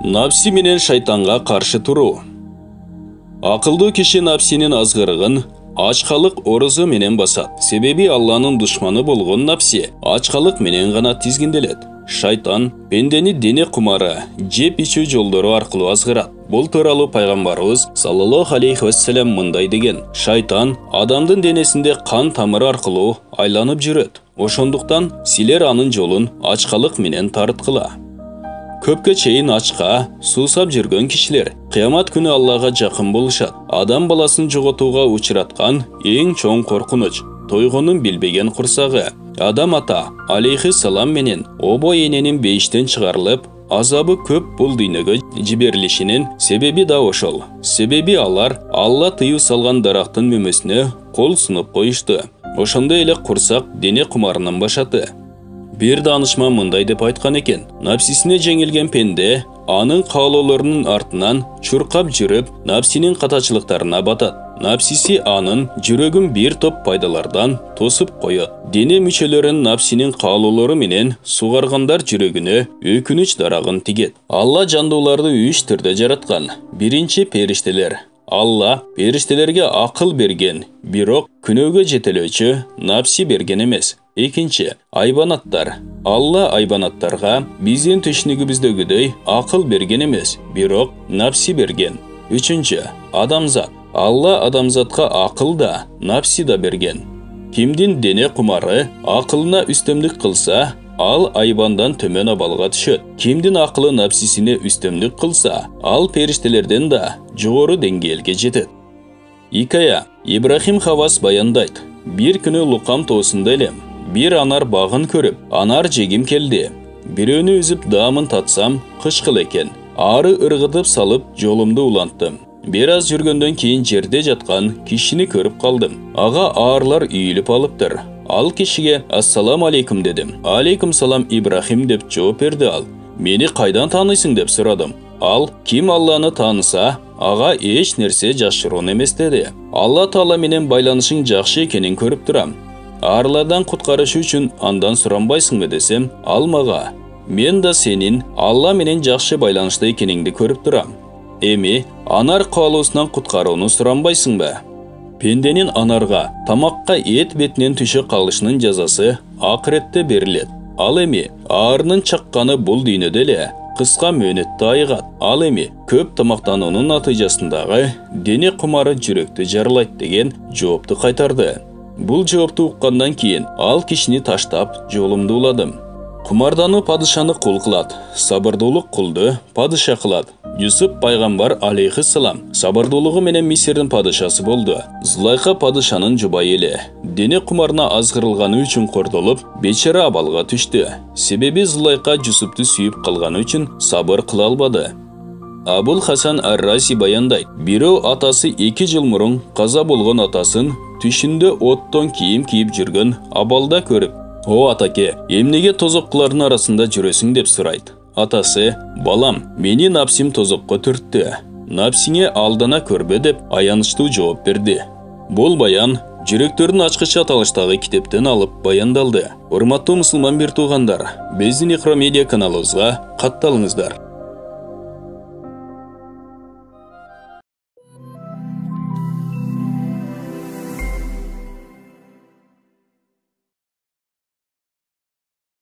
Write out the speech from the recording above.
Напси менен шайтанга каршы туруу. Акылдуу киши напсинин азгырыгын ачкалык орозо менен басат. Себеби Алланын душманы болгон напси ачкалык менен гана тизгинделет. Шайтан пендени дене кумары, жеп ичүү жолдору аркылуу азгырат. Бул тууралуу пайгамбарыбыз саллаллаху алейхи вассалам мындай деген: шайтан адамдын денесинде кан тамыры аркылуу айланып жүрөт. Ошондуктан силер анын жолун ачкалык менен тарткыла. Көпкө чейин ачка суусап жүргөн кишилер кыямат күнү Аллага жакын болушат. Адам баласын жоготууга учураткан эң чоң коркунуч тойгонун билбеген курсагы. Адам ата алейхи салам менен обо эненин бейиштен чыгарылып, азабы көп бул дүйнөгө жиберилишинин себеби да ошол. Себеби алар Алла тыюу салган дарактын мөмөсүнө кол сунуп коюшту. Ошондой эле курсак дене кумарынын башаты. Бир данышман мындай деп айткан экен: напсисине жеңилген пенде анын каалоолорунун артынан чуркап жүрүп, напсинин катачылыктарына батат. Напсиси анын жүрөгүн бир топ пайдалардан тосуп коет. Дене мүчөлөрүн напсинин каалоолору менен сугаргандар жүрөгүнө өкүнүч дарагын тигет. Алла жандууларды 3 түрдө жараткан. Биринчи, периштелер. Алла периштелерге акыл берген, бирок күнөөгө жетелөөчү напси берген эмес. Экинчи, айбанаттар. Алла айбанаттарга биздин түшүнүгүбүздөгүдөй акыл берген эмес, бирок напси берген. Үчүнчү, адамзат. Алла адамзатка акыл да, напси да берген. Кимдин дене кумары акылына үстөмдүк кылса, ал айбандан төмөн абалга түшөт. Кимдин акылы напсисине үстөмдүк кылса, ал периштелерден да жогору деңгээлге жетет. Икая Ибрахим Хавас баяндайт: бир күнү Лукам тоосунда элем. Бир анар багын көрүп, анар жегим келди. Бирөөнү үзүп даамын татсам, кышкыл экен. Ары ыргытып салып жолумду уланттым. Бир аз жүргөндөн кийин жерде жаткан кишини көрүп калдым. Ага аарлар үйүлүп алыптыр. Ал кишиге «Ассаламу алейкум» дедим. «Алейкум салам Ибрахим» деп жооп берди ал. «Мени кайдан тааныйсың?» деп сурадым. Ал «Ким Алланы тааныса, ага эч нерсе жашыруун эмес» деди. «Алла Таала менен байланышың жакшы экенин көрүп турам. Аарлардан куткарыш үчүн андан суранбайсыңбы?» десем, ал мага: «Мен да сенин Алла менен жакшы байланышта экениңди көрүп турам. Эми анар каалоосунан куткарууну суранбайсыңбы?» Пенденин анарга, тамакка эт бетинен түшө калышынын жазасы акыретте берилет. Ал эми аарынын чакканы бул дүйнөдө эле кыска мөөнөттө айыгат. Ал эми көп тамактануунун натыйжасындагы дене кумары жүрөктү жарылайт деген жоопту кайтарды. Бул жоопту уккандан кийин ал кишини таштап жолумду уладым. Кумардануу падышаны кул кылат, сабырдуулук кулду падыша кылат. Юсуп пайгамбар алейхи салам сабырдуулугу менен Мисирдин падышасы болду. Зулайха падышанын жубайы эле дене кумарына азгырылганы үчүн кордолуп, бечара абалга түштү. Себеби Зулайха Юсупту сүйүп калганы үчүн сабыр кыла албады. Абул Хасан ар-Рази баяндайт: бирөө атасы 2 жыл мурун каза болгон атасын түшүндө оттон кийим кийип жүргөн абалда көрүп: «О атаке, эмнеге тозоккулардын арасында жүрөсүң?» деп сурайт. Атасы: «Балам, мени напсим тозокко түрттү. Напсиңе алдана көрбө» деп аянычтуу жооп берди. Бул баян жүрөктөрдүн ачкычы аталыштагы китептен алып баяндалды. Урматтуу мусулман бир туугандар, биздин Икра медиа каналыбызга катталыңыздар.